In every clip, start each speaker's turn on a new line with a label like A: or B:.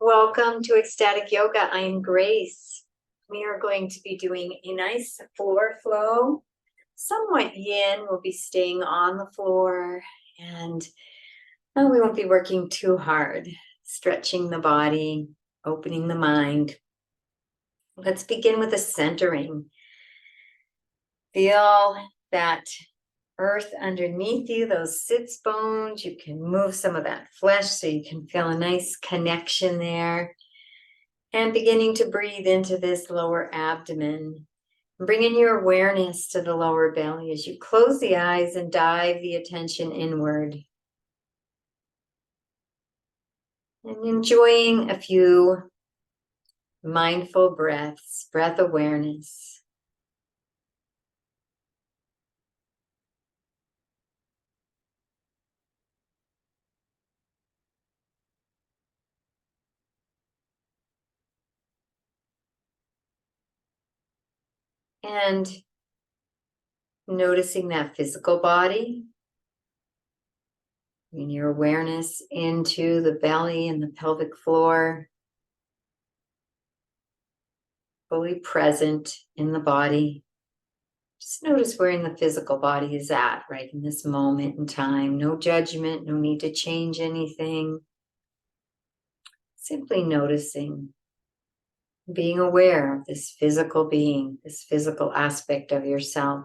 A: Welcome to Ecstatic Yoga. I'm Grace. We are going to be doing a nice floor flow. Somewhat yin. We'll be staying on the floor and we won't be working too hard. Stretching the body, opening the mind. Let's begin with a centering. Feel that earth underneath you, those sits bones. You can move some of that flesh so you can feel a nice connection there. And beginning to breathe into this lower abdomen. Bringing your awareness to the lower belly as you close the eyes and dive the attention inward. And enjoying a few mindful breaths, breath awareness. And noticing that physical body. Bring your awareness into the belly and the pelvic floor. Fully present in the body. Just notice where in the physical body is at right in this moment in time. No judgment, no need to change anything. Simply noticing, being aware of this physical being, this physical aspect of yourself.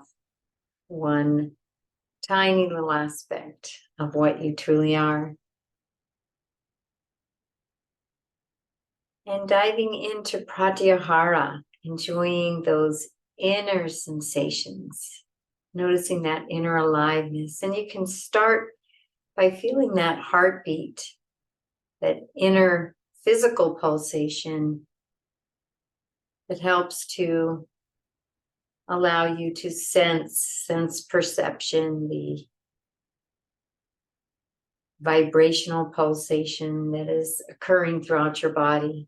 A: One tiny little aspect of what you truly are. And diving into Pratyahara, enjoying those inner sensations, noticing that inner aliveness. And you can start by feeling that heartbeat, that inner physical pulsation that helps to allow you to sense perception, the vibrational pulsation that is occurring throughout your body.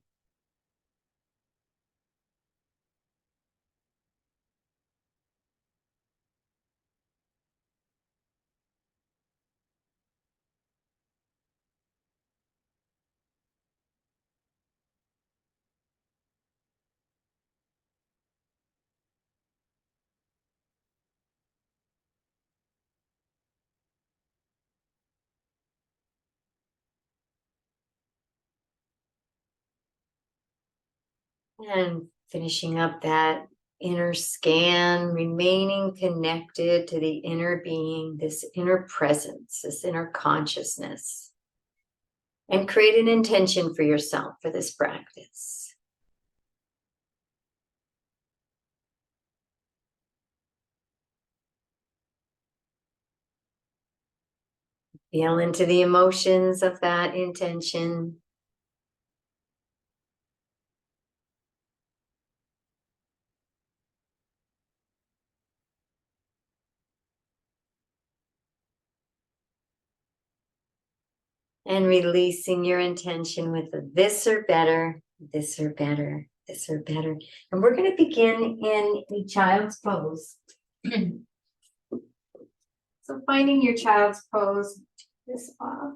A: And finishing up that inner scan, remaining connected to the inner being, this inner presence, this inner consciousness. And create an intention for yourself for this practice. Feel into the emotions of that intention. And releasing your intention with a this or better, this or better, this or better. And we're going to begin in a child's pose. So finding your child's pose, this off.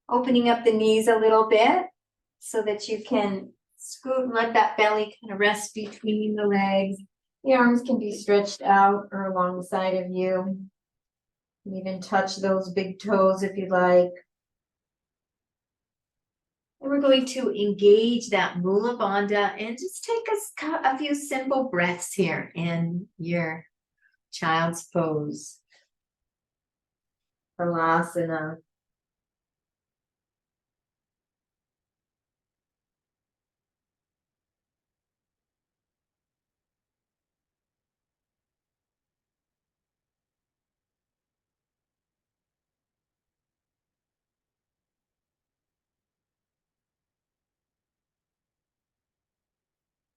A: Opening up the knees a little bit so that you can scoot and let that belly kind of rest between the legs. The arms can be stretched out or alongside of you. You can even touch those big toes if you'd like. And we're going to engage that Mula Bandha and just take a few simple breaths here in your child's pose. Halasana.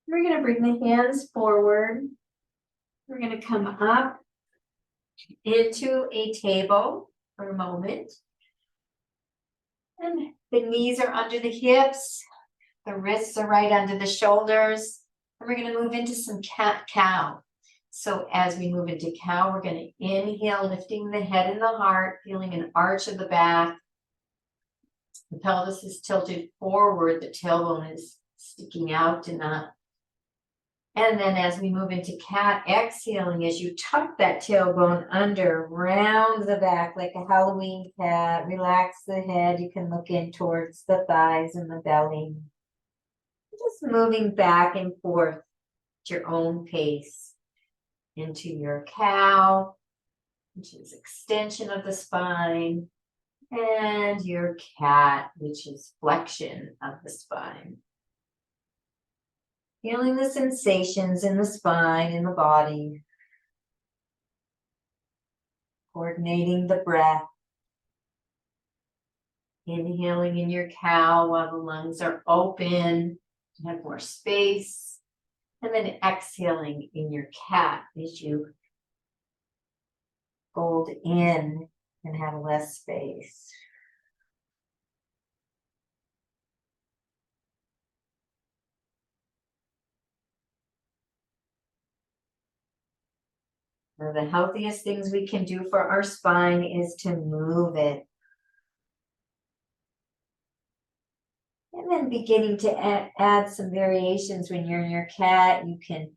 A: We're going to bring the hands forward. We're going to come up into a table for a moment. And the knees are under the hips. The wrists are right under the shoulders. And we're going to move into some cat-cow. So as we move into cow, we're going to inhale, lifting the head and the heart, feeling an arch of the back.
B: The pelvis is tilted forward, the tailbone is sticking out enough. And then as we move into cat, exhaling as you tuck that tailbone under, round the back like a Halloween cat, relax the head. You can look in towards the thighs and the belly. Just moving back and forth at your own pace into your cow, which is extension of the spine, and your cat, which is flexion of the spine. Feeling the sensations in the spine, in the body. Coordinating the breath. Inhaling in your cow while the lungs are open. You have more space. And then exhaling in your cat as you fold in and have less space. One of the healthiest things we can do for our spine is to move it. And then beginning to add some variations when you're in your cat. You can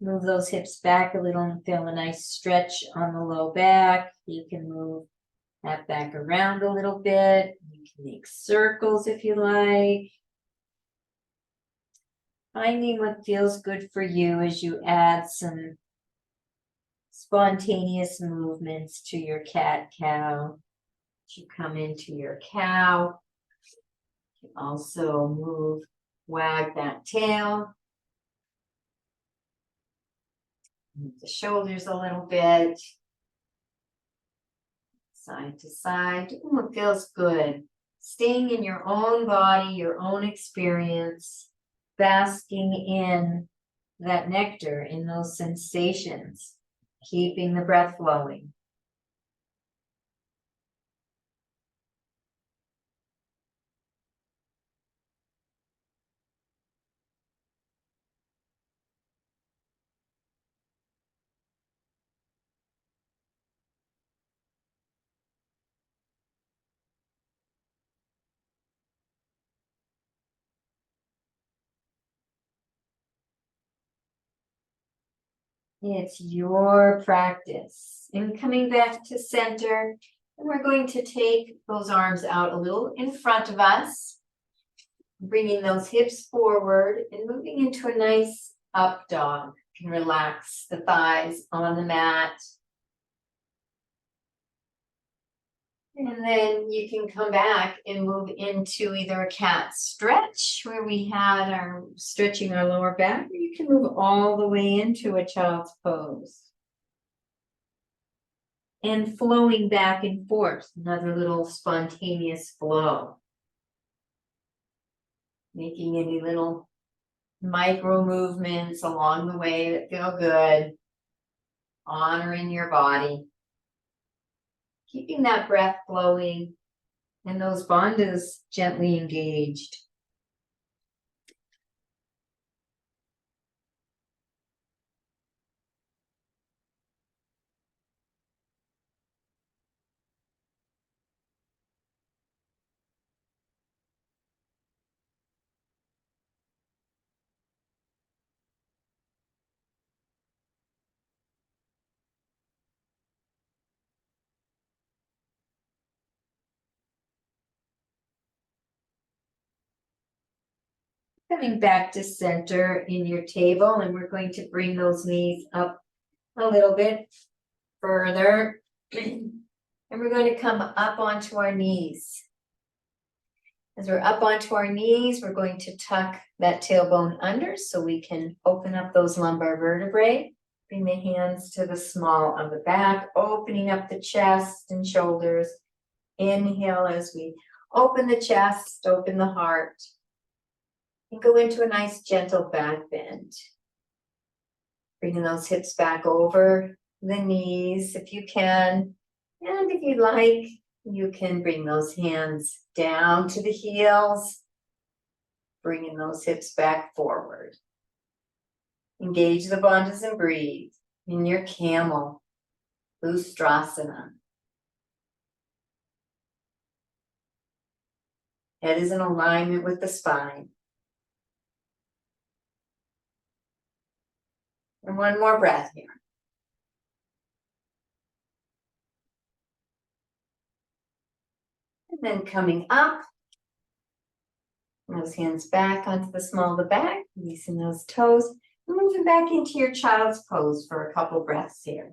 B: move those hips back a little and feel a nice stretch on the low back. You can move that back around a little bit. You can make circles if you like. Finding what feels good for you as you add some spontaneous movements to your cat-cow. As you come into your cow, you can also wag that tail. Move the shoulders a little bit. Side to side, doing what feels good. Staying in your own body, your own experience, basking in that nectar, in those sensations, keeping the breath flowing. It's your practice. And coming back to center, and we're going to take those arms out a little in front of us, bringing those hips forward and moving into a nice up dog. You can relax the thighs on the mat. And then you can come back and move into either a cat stretch where we had our stretching our lower back, or you can move all the way into a child's pose. And flowing back and forth, another little spontaneous flow. Making any little micro movements along the way that feel good. Honoring your body. Keeping that breath flowing and those bandhas gently engaged. Coming back to center in your table, and we're going to bring those knees up a little bit further. And we're going to come up onto our knees. As we're up onto our knees, we're going to tuck that tailbone under so we can open up those lumbar vertebrae. Bring the hands to the small of the back, opening up the chest and shoulders. Inhale as we open the chest, open the heart. And go into a nice gentle back bend. Bringing those hips back over the knees if you can. And if you'd like, you can bring those hands down to the heels. Bringing those hips back forward. Engage the bandhas and breathe in your camel, loose Ustrasana. Head is in alignment with the spine. And one more breath here. And then coming up, those hands back onto the small of the back, releasing those toes, and moving back into your child's pose for a couple breaths here.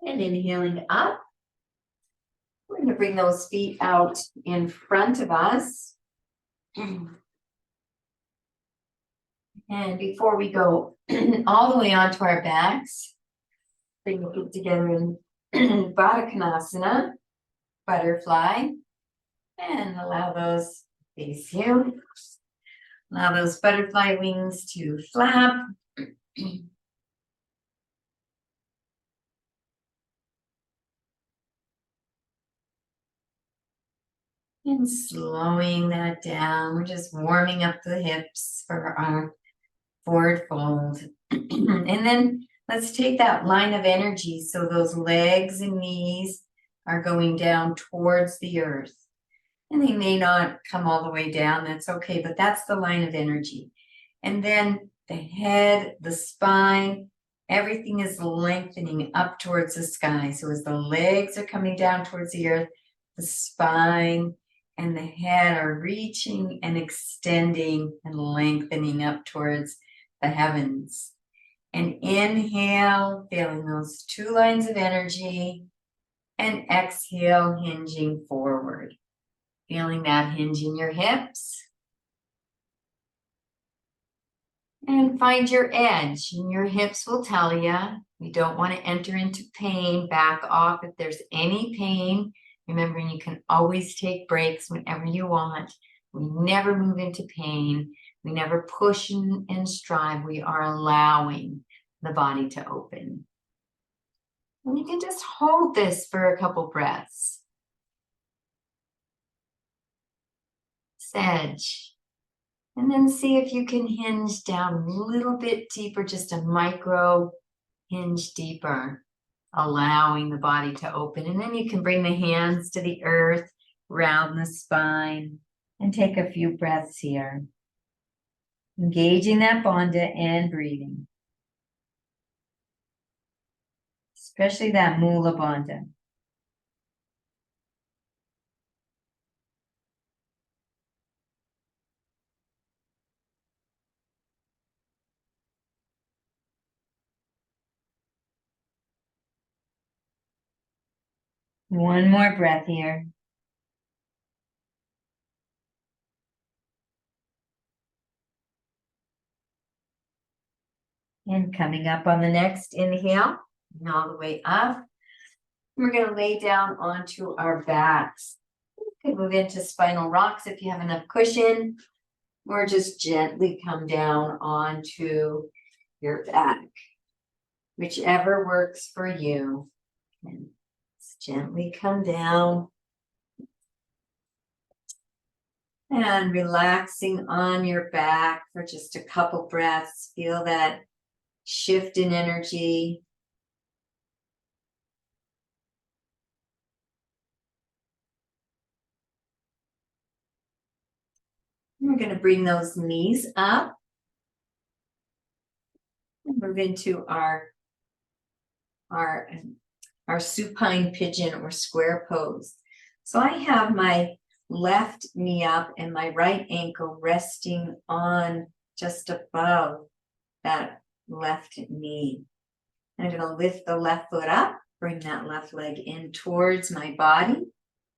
B: And inhaling up. We're going to bring those feet out in front of us. And before we go all the way onto our backs, bring the feet together in Baddha Konasana, butterfly, and allow those face you. Allow those butterfly wings to flap. And slowing that down, we're just warming up the hips for our forward fold. And then let's take that line of energy. So those legs and knees are going down towards the earth. And they may not come all the way down, that's okay, but that's the line of energy. And then the head, the spine, everything is lengthening up towards the sky. So as the legs are coming down towards the earth, the spine and the head are reaching and extending and lengthening up towards the heavens. And inhale, feeling those two lines of energy, and exhale, hinging forward. Feeling that hinge in your hips. And find your edge, and your hips will tell you. We don't want to enter into pain. Back off if there's any pain. Remembering you can always take breaks whenever you want. We never move into pain. We never push and strive. We are allowing the body to open. And you can just hold this for a couple breaths. Edge. And then see if you can hinge down a little bit deeper, just a micro hinge deeper, allowing the body to open. And then you can bring the hands to the earth, round the spine, and take a few breaths here. Engaging that bandha and breathing. Especially that Mula Bandha. One more breath here. And coming up on the next inhale, and all the way up. We're going to lay down onto our backs. You can move into spinal rocks if you have enough cushion, or just gently come down onto your back, whichever works for you. And just gently come down. And relaxing on your back for just a couple breaths. Feel that shift in energy. We're going to bring those knees up. And move into our supine pigeon or square pose. So I have my left knee up and my right ankle resting on just above that left knee. I'm going to lift the left foot up, bring that left leg in towards my body,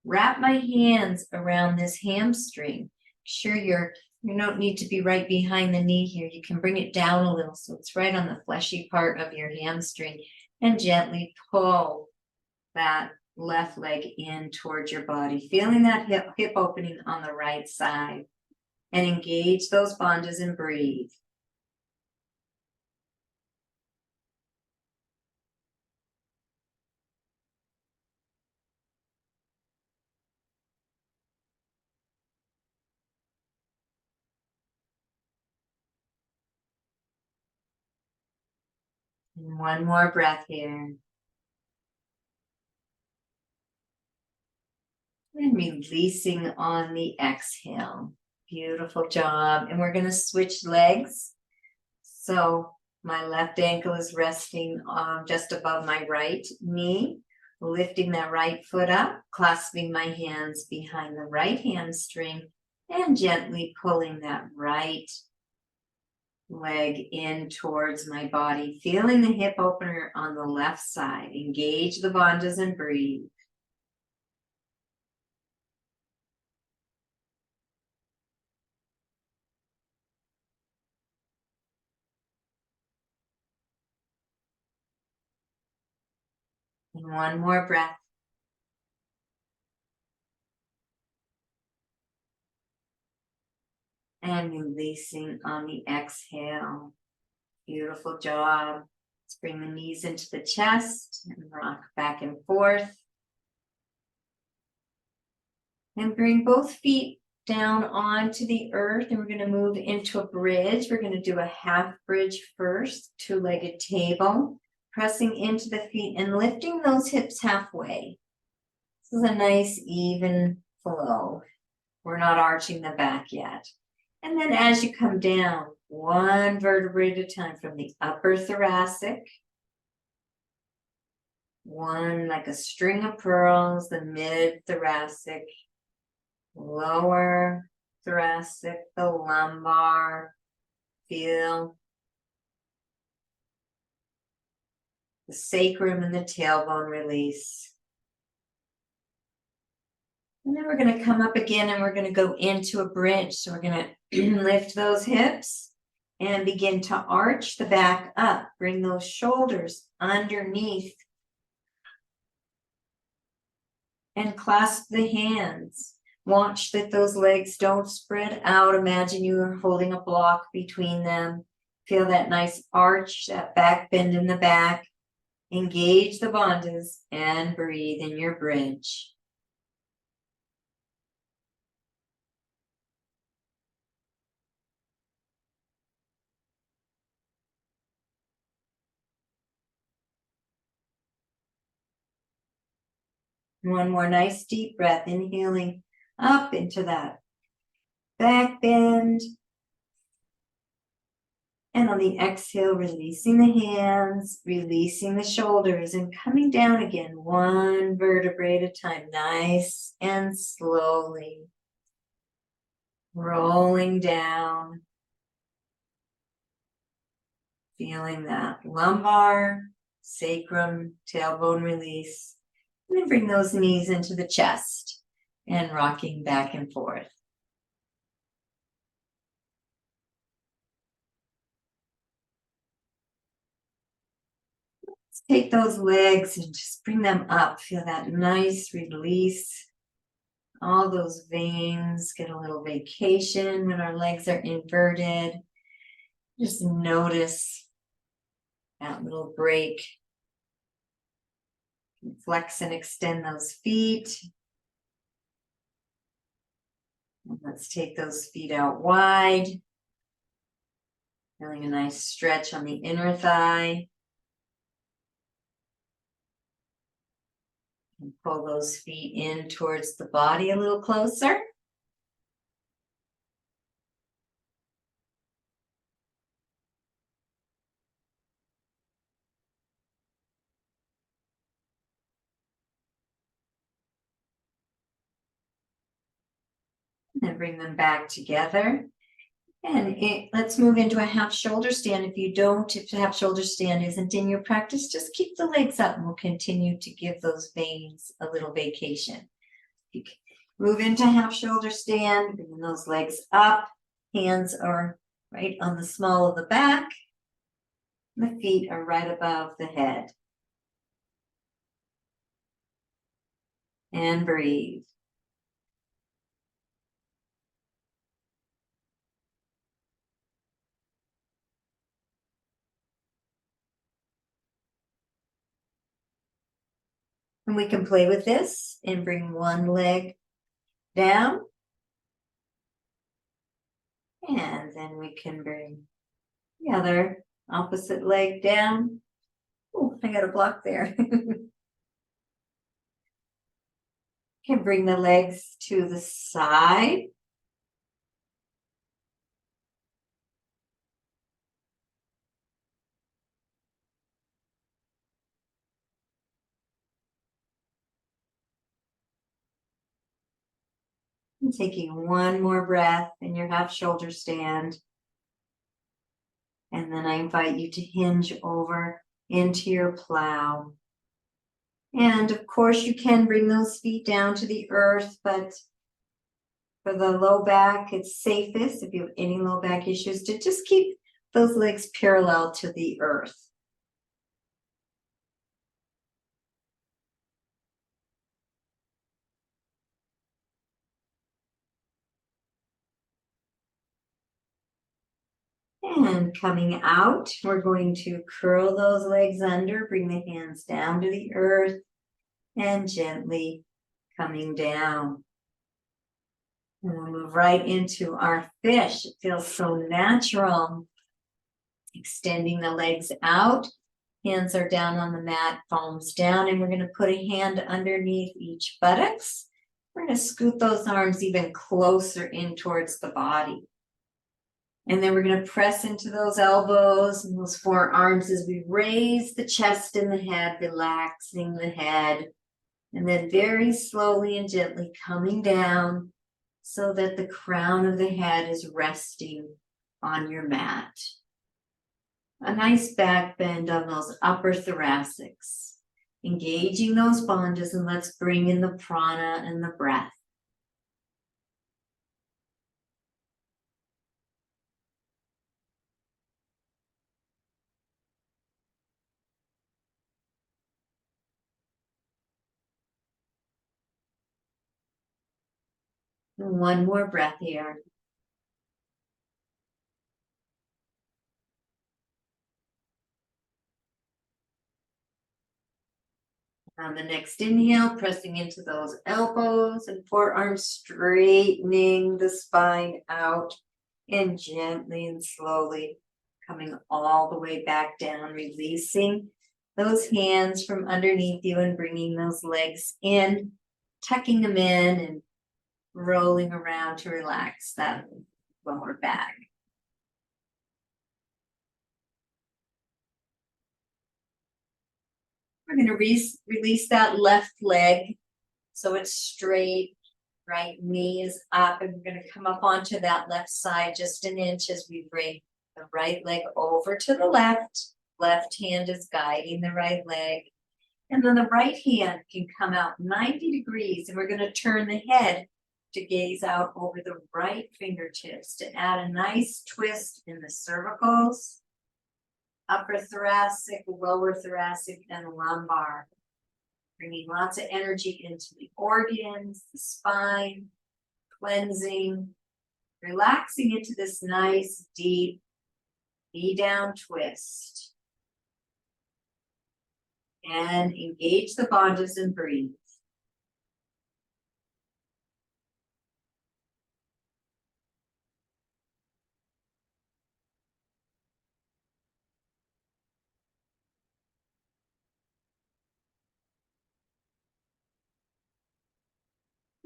B: wrap my hands around this hamstring. Sure, you don't need to be right behind the knee here. You can bring it down a little so it's right on the fleshy part of your hamstring, and gently pull that left leg in towards your body, feeling that hip opening on the right side, and engage those bandhas and breathe. And one more breath here. And releasing on the exhale. Beautiful job. And we're going to switch legs. So my left ankle is resting just above my right knee, lifting that right foot up, clasping my hands behind the right hamstring, and gently pulling that right leg in towards my body, feeling the hip opener on the left side. Engage the bandhas and breathe. And one more breath. And releasing on the exhale. Beautiful job. Let's bring the knees into the chest and rock back and forth. And bring both feet down onto the earth, and we're going to move into a bridge. We're going to do a half bridge first, two-legged table, pressing into the feet and lifting those hips halfway. This is a nice even flow. We're not arching the back yet. And then as you come down, one vertebrae at a time from the upper thoracic, one like a string of pearls, the mid-thoracic, lower thoracic, the lumbar, feel the sacrum and the tailbone release. And then we're going to come up again and we're going to go into a bridge. So we're going to lift those hips and begin to arch the back up. Bring those shoulders underneath and clasp the hands. Watch that those legs don't spread out. Imagine you are holding a block between them. Feel that nice arch, that back bend in the back. Engage the bandhas and breathe in your bridge. One more nice deep breath, inhaling up into that back bend. And on the exhale, releasing the hands, releasing the shoulders, and coming down again, one vertebrae at a time, nice and slowly. Rolling down. Feeling that lumbar, sacrum, tailbone release. And then bring those knees into the chest and rocking back and forth. Let's take those legs and just bring them up. Feel that nice release. All those veins get a little vacation when our legs are inverted. Just notice that little break. Flex and extend those feet. And let's take those feet out wide. Feeling a nice stretch on the inner thigh. And pull those feet in towards the body a little closer. And then bring them back together. And let's move into a half shoulder stand. If the half shoulder stand isn't in your practice, just keep the legs up and we'll continue to give those veins a little vacation. You can move into half shoulder stand, bring those legs up. Hands are right on the small of the back. The feet are right above the head. And breathe. And we can play with this and bring one leg down. And then we can bring the other opposite leg down. Oh, I got a block there. Can bring the legs to the side. And taking one more breath in your half shoulder stand. And then I invite you to hinge over into your plow. And of course, you can bring those feet down to the earth, but for the low back, it's safest if you have any low back issues to just keep those legs parallel to the earth. And coming out, we're going to curl those legs under, bring the hands down to the earth, and gently coming down. And we'll move right into our fish. It feels so natural. Extending the legs out, hands are down on the mat, palms down, and we're going to put a hand underneath each buttocks. We're going to scoot those arms even closer in towards the body. And then we're going to press into those elbows and those forearms as we raise the chest and the head, relaxing the head. And then very slowly and gently coming down so that the crown of the head is resting on your mat. A nice back bend on those upper thoracics. Engaging those bandhas, and let's bring in the prana and the breath. And one more breath here. On the next inhale, pressing into those elbows and forearms, straightening the spine out, and gently and slowly coming all the way back down, releasing those hands from underneath you and bringing those legs in, tucking them in and rolling around to relax that lower back. We're going to release that left leg so it's straight. Right knee is up, and we're going to come up onto that left side just an inch as we bring the right leg over to the left. Left hand is guiding the right leg. And then the right hand can come out 90 degrees, and we're going to turn the head to gaze out over the right fingertips to add a nice twist in the cervicals, upper thoracic, lower thoracic, and lumbar. Bringing lots of energy into the organs, the spine, cleansing, relaxing into this nice, deep knee down twist. And engage the bandhas and breathe.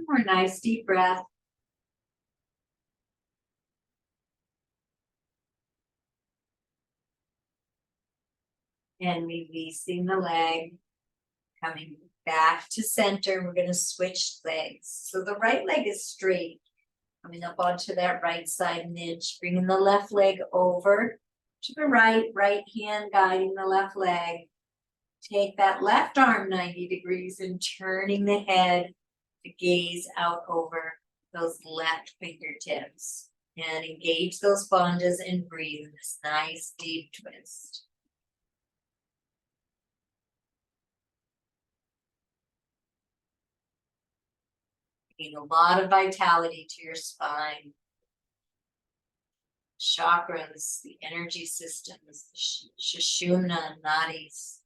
B: One more nice deep breath. And releasing the leg, coming back to center. We're going to switch legs. So the right leg is straight, coming up onto that right side an inch, bringing the left leg over to the right, right hand guiding the left leg. Take that left arm 90 degrees and turning the head to gaze out over those left fingertips. And engage those bandhas and breathe in this nice deep twist. Bringing a lot of vitality to your spine. Chakras, the energy systems, the Sushumna, nadis,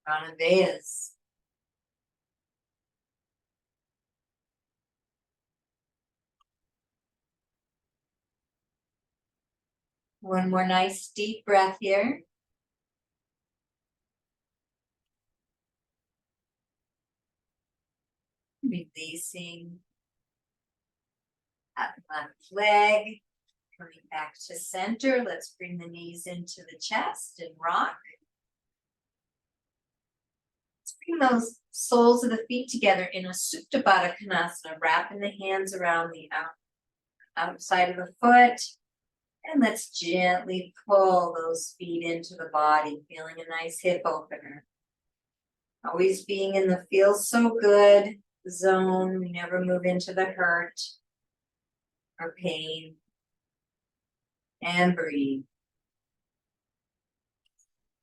B: pranavayas. One more nice deep breath here. Releasing that left leg. Coming back to center. Let's bring the knees into the chest and rock. Let's bring those soles of the feet together in a Supta Baddha Konasana, wrapping the hands around the outside of the foot. And let's gently pull those feet into the body, feeling a nice hip opener. Always being in the feels so good zone. We never move into the hurt or pain. And breathe.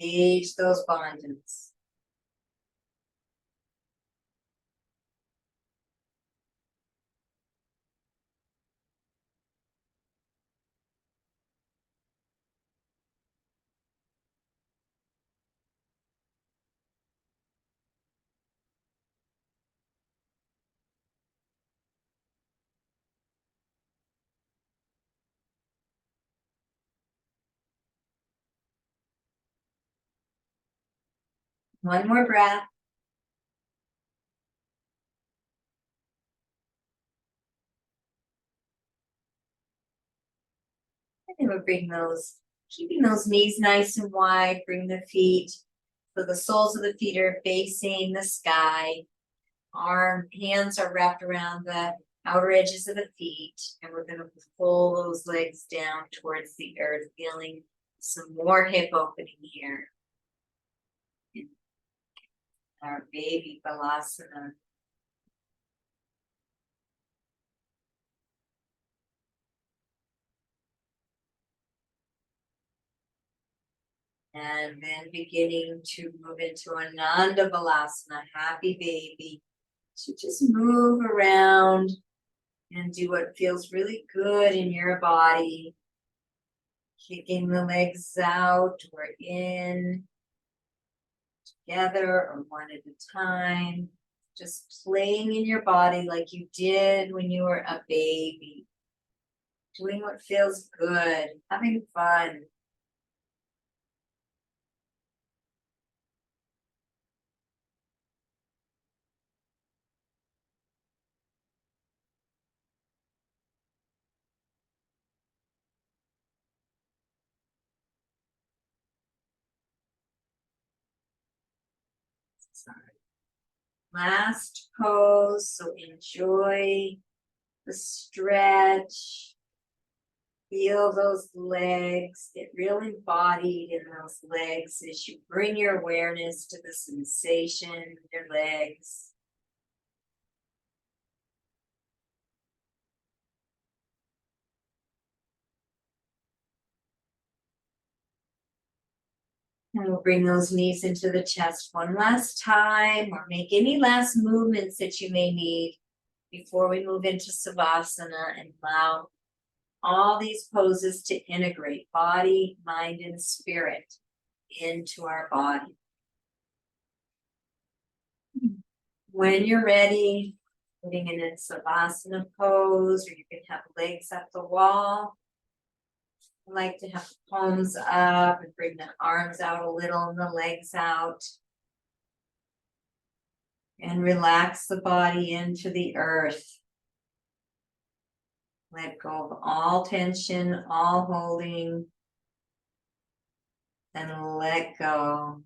B: Engage those bonds. One more breath. And we'll bring those, keeping those knees nice and wide, bring the feet, so the soles of the feet are facing the sky. Our hands are wrapped around the outer edges of the feet, and we're gonna pull those legs down towards the earth, feeling some more hip opening here. Our baby Balasana. And then beginning to move into Ananda Balasana, happy baby. So just move around and do what feels really good in your body. Kicking the legs out or in, together or one at a time. Just playing in your body like you did when you were a baby. Doing what feels good, having fun. Last pose, so enjoy the stretch. Feel those legs, get real embodied in those legs as you bring your awareness to the sensation of your legs. And we'll bring those knees into the chest one last time, or make any last movements that you may need before we move into Savasana and allow all these poses to integrate body, mind, and spirit into our body. When you're ready, putting in a Savasana pose, or you can have legs up the wall. I like to have the palms up and bring the arms out a little and the legs out. And relax the body into the earth. Let go of all tension, all holding, and let go.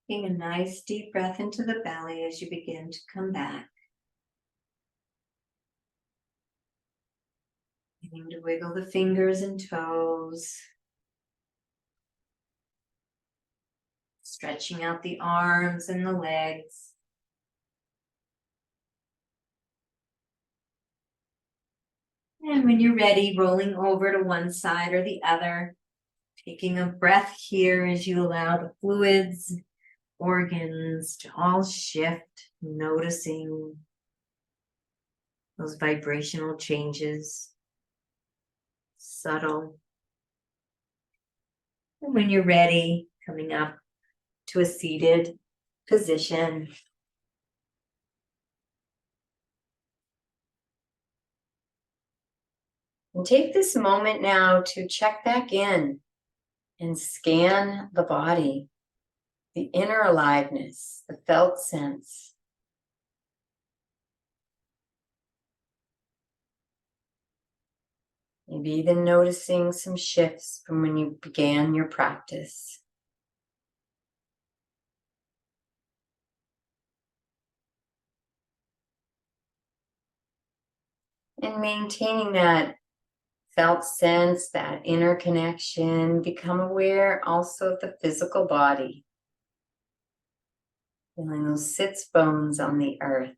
B: Taking a nice deep breath into the belly as you begin to come back. Beginning to wiggle the fingers and toes. Stretching out the arms and the legs. And when you're ready, rolling over to one side or the other. Taking a breath here as you allow the fluids, organs to all shift, noticing those vibrational changes, subtle. And when you're ready, coming up to a seated position.
A: And take this moment now to check back in and scan the body, the inner aliveness, the felt sense. Maybe even noticing some shifts from when you began your practice. And maintaining that felt sense, that inner connection, become aware also of the physical body. Feeling those sits bones on the earth.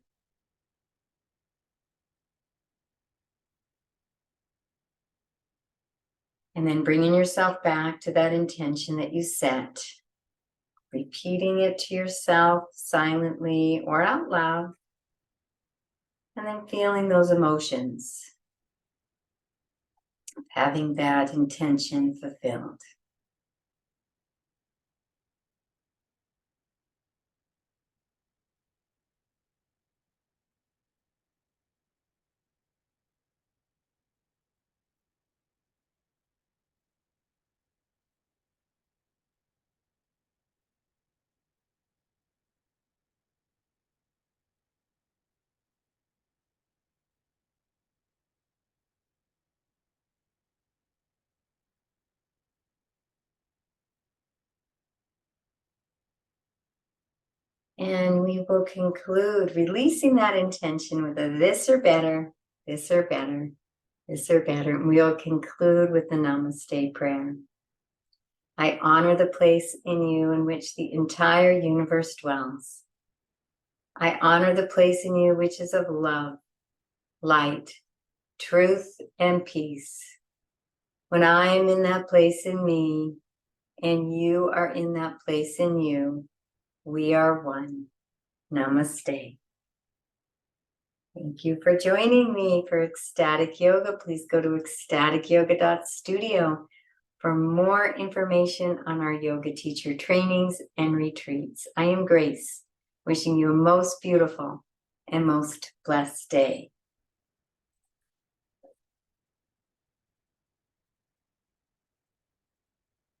A: And then bringing yourself back to that intention that you set. Repeating it to yourself silently or out loud. And then feeling those emotions. Having that intention fulfilled. And we will conclude releasing that intention with a this or better, this or better, this or better. And we'll conclude with the Namaste prayer. I honor the place in you in which the entire universe dwells. I honor the place in you which is of love, light, truth, and peace. When I am in that place in me, and you are in that place in you, we are one. Namaste. Thank you for joining me for Ecstatic Yoga. Please go to ecstaticyoga.studio for more information on our yoga teacher trainings and retreats. I am Grace, wishing you a most beautiful and most blessed day.